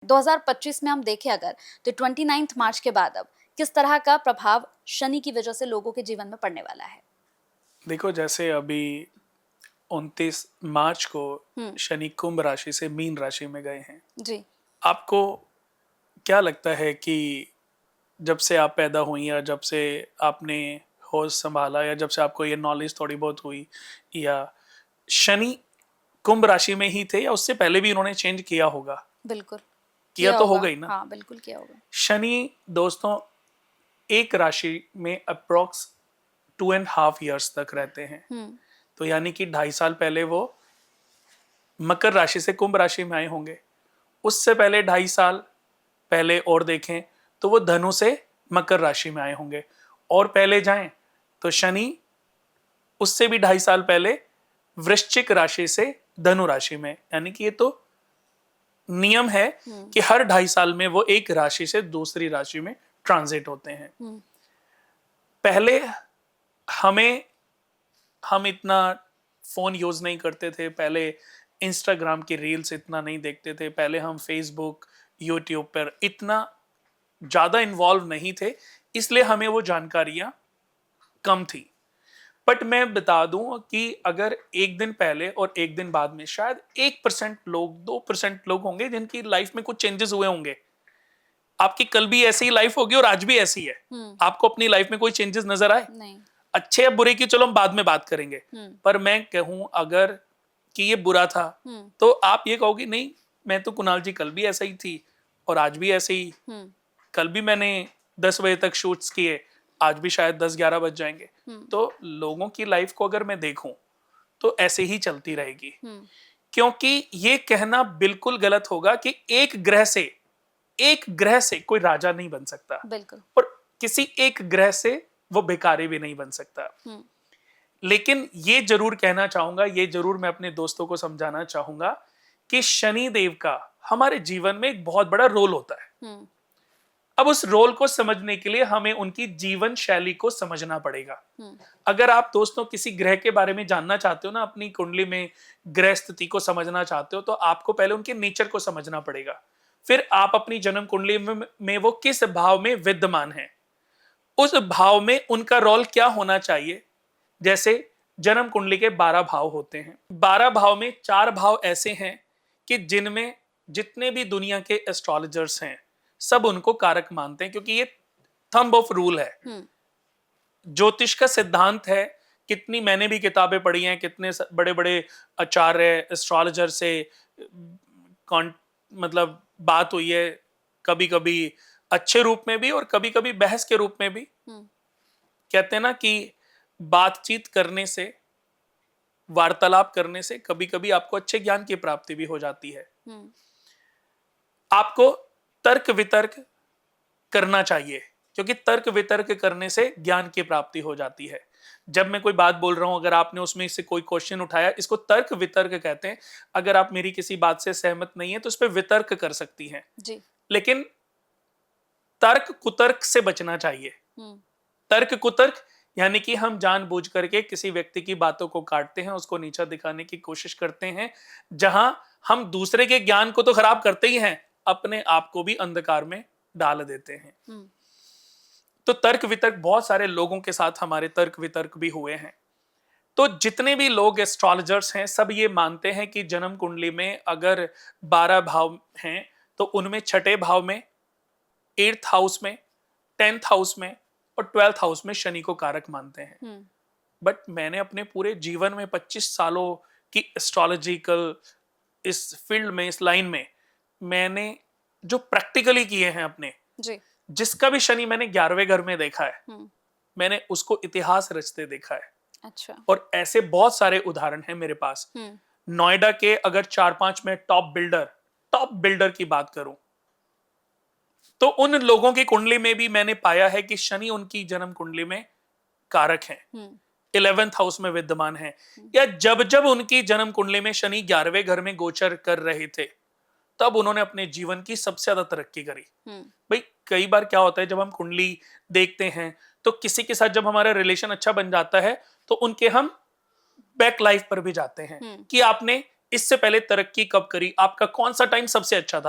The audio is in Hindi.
2025 में हम देखें अगर तो 29 मार्च के बाद अब किस तरह का प्रभाव शनि की वजह से लोगों के जीवन में पड़ने वाला है? देखो, जैसे अभी 29 मार्च को शनि कुंभ राशि से मीन राशि में गए हैं। जी। आपको क्या लगता है कि जब से आप पैदा हुई या जब से आपने होश संभाला या जब से आपको ये नॉलेज थोड़ी बहुत हुई, या शनि कुंभ राशि में ही थे या उससे पहले भी इन्होंने चेंज किया होगा? बिल्कुल किया किया तो हो होगा। गई ना। हाँ, बिल्कुल किया होगा। शनि दोस्तों एक राशि में अप्रोक्स 2.5 years तक रहते हैं। तो यानी कि 2.5 साल पहले वो मकर राशि से कुंभ राशि में आए होंगे। उससे पहले 2.5 साल पहले और देखें तो वो धनु से मकर राशि में आए होंगे। और पहले जाएं तो शनि उससे भी 2.5 साल पहले वृश्चिक राशि से धनु राशि में, यानी कि ये तो नियम है कि हर 2.5 साल में वो एक राशि से दूसरी राशि में ट्रांजिट होते हैं। पहले हम इतना फोन यूज नहीं करते थे, पहले इंस्टाग्राम की रील्स इतना नहीं देखते थे, पहले हम फेसबुक यूट्यूब पर इतना ज्यादा इन्वॉल्व नहीं थे, इसलिए हमें वो जानकारियां कम थी। बट मैं बता दूं कि अगर एक दिन पहले और एक दिन बाद में शायद 1% लोग 2% लोग होंगे जिनकी लाइफ में कुछ चेंजेस हुए होंगे। आपकी कल भी ऐसी ही लाइफ होगी और आज भी ऐसी है। आपको अपनी लाइफ में कोई चेंजेस नजर आए? नहीं। अच्छे या बुरे की चलो हम बाद में बात करेंगे, पर मैं कहूं अगर कि ये बुरा था तो आप ये कहोगे नहीं, मैं तो कुणाल जी कल भी ऐसा ही थी और आज भी ऐसे ही। कल भी मैंने 10 बजे तक शूट्स किए, आज भी शायद 10-11 बज जाएंगे। तो लोगों की लाइफ को अगर मैं देखूं तो ऐसे ही चलती रहेगी। क्योंकि ये कहना बिल्कुल गलत होगा कि एक ग्रह से कोई राजा नहीं बन सकता, बिल्कुल। और किसी एक ग्रह से वो भिखारी भी नहीं बन सकता। लेकिन ये जरूर कहना चाहूंगा, ये जरूर मैं अपने दोस्तों को समझाना चाहूंगा कि शनि देव का हमारे जीवन में एक बहुत बड़ा रोल होता है। अब उस रोल को समझने के लिए हमें उनकी जीवन शैली को समझना पड़ेगा। अगर आप दोस्तों किसी ग्रह के बारे में जानना चाहते हो ना, अपनी कुंडली में ग्रह स्थिति को समझना चाहते हो, तो आपको पहले उनके नेचर को समझना पड़ेगा। फिर आप अपनी जन्म कुंडली में वो किस भाव में विद्यमान है, उस भाव में उनका रोल क्या होना चाहिए। जैसे जन्म कुंडली के 12 भाव होते हैं। 12 भाव में 4 भाव ऐसे हैं कि जिनमें जितने भी दुनिया के एस्ट्रोलॉजर्स हैं सब उनको कारक मानते हैं, क्योंकि ये थंब ऑफ रूल है, ज्योतिष का सिद्धांत है। कितनी मैंने भी किताबें पढ़ी हैं, कितने बड़े बड़े आचार्य एस्ट्रोलॉजर से मतलब बात हुई है, कभी कभी अच्छे रूप में भी और कभी कभी बहस के रूप में भी। कहते हैं ना कि बातचीत करने से, वार्तालाप करने से कभी कभी आपको अच्छे ज्ञान की प्राप्ति भी हो जाती है। आपको तर्क वितर्क करना चाहिए, क्योंकि तर्क वितर्क करने से ज्ञान की प्राप्ति हो जाती है। जब मैं कोई बात बोल रहा हूं, अगर आपने उसमें से कोई क्वेश्चन उठाया, इसको तर्क वितर्क कहते हैं। अगर आप मेरी किसी बात से सहमत नहीं है तो उस पर वितर्क कर सकती हैं जी। लेकिन तर्क कुतर्क से बचना चाहिए। तर्क कुतर्क यानी कि हम जानबूझ करके किसी व्यक्ति की बातों को काटते हैं, उसको नीचा दिखाने की कोशिश करते हैं, जहां हम दूसरे के ज्ञान को तो खराब करते ही हैं, अपने आप को भी अंधकार में डाल देते हैं। तो तर्क वितर्क बहुत सारे लोगों के साथ हमारे तर्क वितर्क भी हुए हैं। तो जितने भी लोग एस्ट्रोलॉजर्स हैं सब ये मानते हैं कि जन्म कुंडली में अगर 12 भाव हैं तो उनमें छठे भाव में, 8th हाउस में, 10th हाउस में और 12th हाउस में शनि को कारक मानते हैं। बट मैंने अपने पूरे जीवन में 25 सालों की एस्ट्रोलॉजिकल इस फील्ड में, इस लाइन में, मैंने जो प्रैक्टिकली किए हैं अपने जी। जिसका भी शनि मैंने 11वें घर में देखा है, मैंने उसको इतिहास रचते देखा है। अच्छा। और ऐसे बहुत सारे उदाहरण हैं मेरे पास। नोएडा के अगर 4-5 में टॉप बिल्डर की बात करूं तो उन लोगों की कुंडली में भी मैंने पाया है कि शनि उनकी जन्म कुंडली में कारक है, 11th हाउस में विद्यमान है। या जब जब उनकी जन्म कुंडली में शनि 11वें घर में गोचर कर रहे थे तब उन्होंने अपने जीवन की सबसे ज्यादा तरक्की करी। भाई कई बार क्या होता है, जब हम कुंडली देखते हैं तो किसी के साथ जब हमारा रिलेशन अच्छा बन जाता है तो उनके हम बैक लाइफ पर भी जाते हैं कि आपने इससे पहले तरक्की कब करी, आपका कौन सा टाइम सबसे अच्छा था।